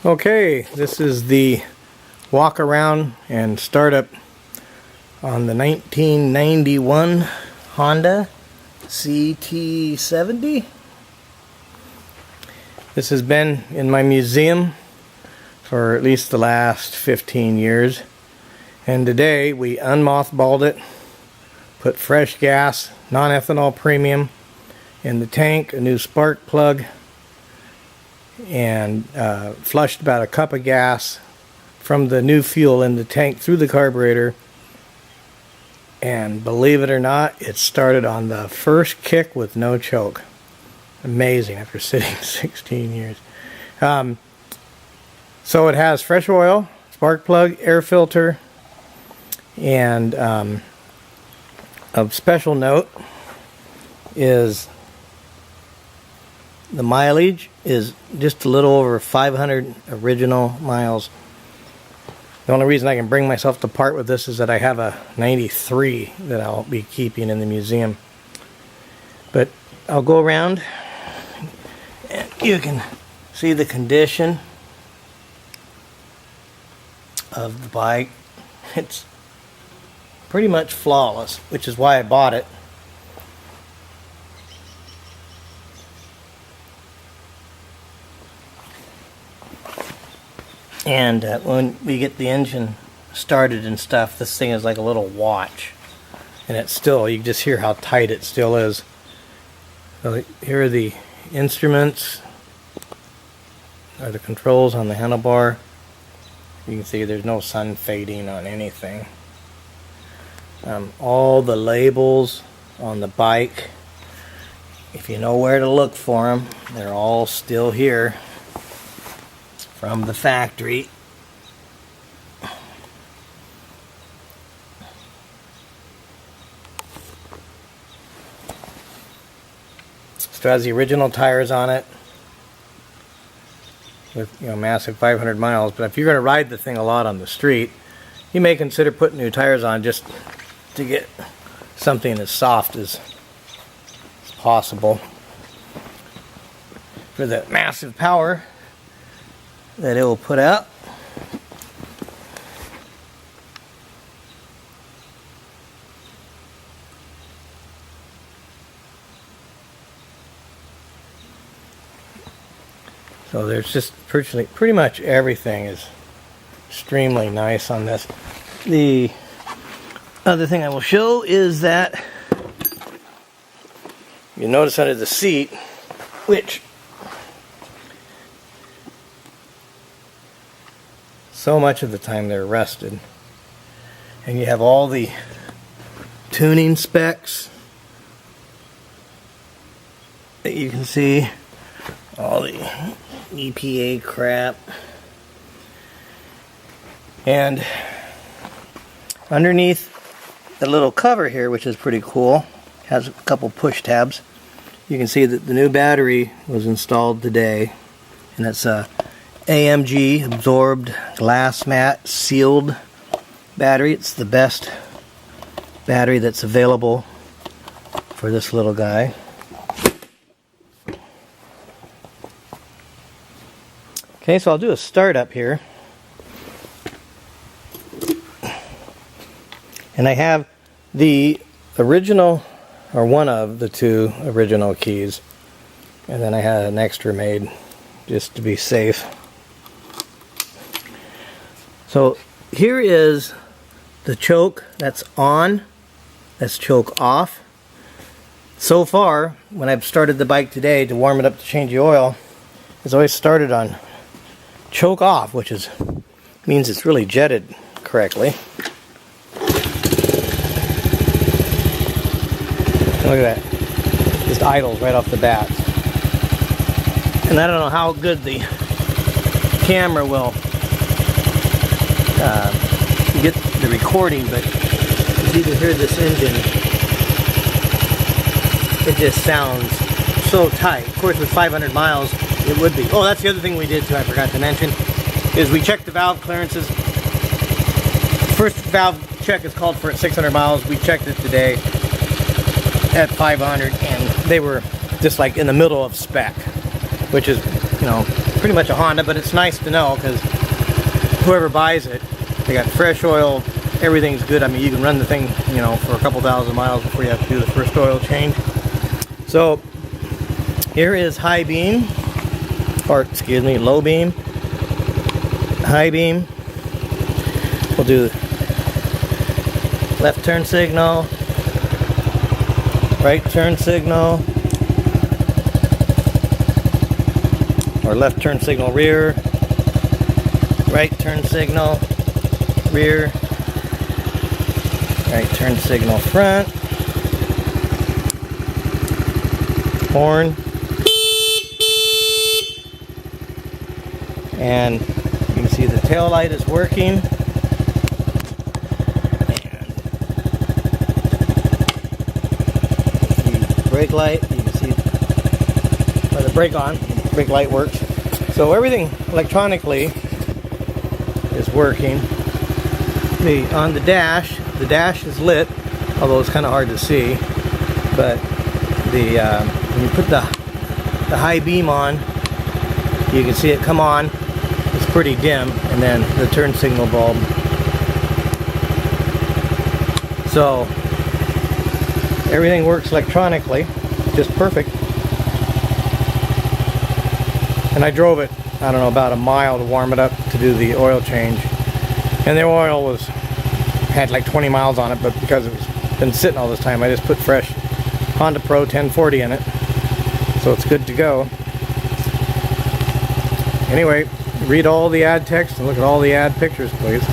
Okay, this is the walk around and startup on the 1991 Honda CT70. This has been in my museum for at least the last 15 years, and today we unmothballed it, put fresh gas, non-ethanol premium in the tank, a new spark plug, and flushed about a cup of gas from the new fuel in the tank through the carburetor. And believe it or not, it started on the first kick with no choke. Amazing after sitting 16 years. So it has fresh oil, spark plug, air filter, and of special note is the mileage is just a little over 500 original miles. The only reason I can bring myself to part with this is that I have a 93 that I'll be keeping in the museum. But I'll go around and you can see the condition of the bike. It's pretty much flawless, which is why I bought it. And when we get the engine started and stuff, this thing is like a little watch. And it's still, you can just hear how tight it still is. So here are the instruments, are the controls on the handlebar. You can see there's no sun fading on anything. All the labels on the bike, if you know where to look for them, they're all still here from the factory. Still has the original tires on it with, you know, massive 500 miles. But if you're going to ride the thing a lot on the street, you may consider putting new tires on just to get something as soft as possible for the massive power that it will put out. So there's just pretty much everything is extremely nice on this. The other thing I will show is that you notice under the seat, which so much of the time they're rusted, and you have all the tuning specs that you can see, all the EPA crap, and underneath the little cover here, which is pretty cool, has a couple push tabs. You can see that the new battery was installed today, and it's a AMG absorbed glass mat sealed battery. It's the best battery that's available for this little guy. Okay, so I'll do a startup here. And I have the original, or one of the two original keys, and then I had an extra made just to be safe. So here is the choke that's on, that's choke off. So far, when I've started the bike today to warm it up to change the oil, it's always started on choke off, which means it's really jetted correctly. Look at that, just idles right off the bat. And I don't know how good the camera will get the recording, but if you can hear this engine, it just sounds so tight. Of course, with 500 miles, it would be. Oh, that's the other thing we did too, I forgot to mention, is we checked the valve clearances. First valve check is called for at 600 miles. We checked it today at 500, and they were just like in the middle of spec, which is, you know, pretty much a Honda, but it's nice to know because whoever buys it, they got fresh oil, everything's good. I mean, you can run the thing, you know, for a couple thousand miles before you have to do the first oil change. So here is high beam, or excuse me, low beam, high beam. We'll do left turn signal, right turn signal, or left turn signal rear, right turn signal rear, right turn signal front, horn, and you can see the tail light is working. The brake light, you can see by the brake on, the brake light works. So everything electronically is working. On the dash is lit, although it's kind of hard to see. But when you put the high beam on, you can see it come on. It's pretty dim, and then the turn signal bulb. So everything works electronically, just perfect. And I drove it, I don't know, about a mile to warm it up to do the oil change. And the oil had like 20 miles on it, but because it's been sitting all this time, I just put fresh Honda Pro 1040 in it. So it's good to go. Anyway, read all the ad text and look at all the ad pictures, please.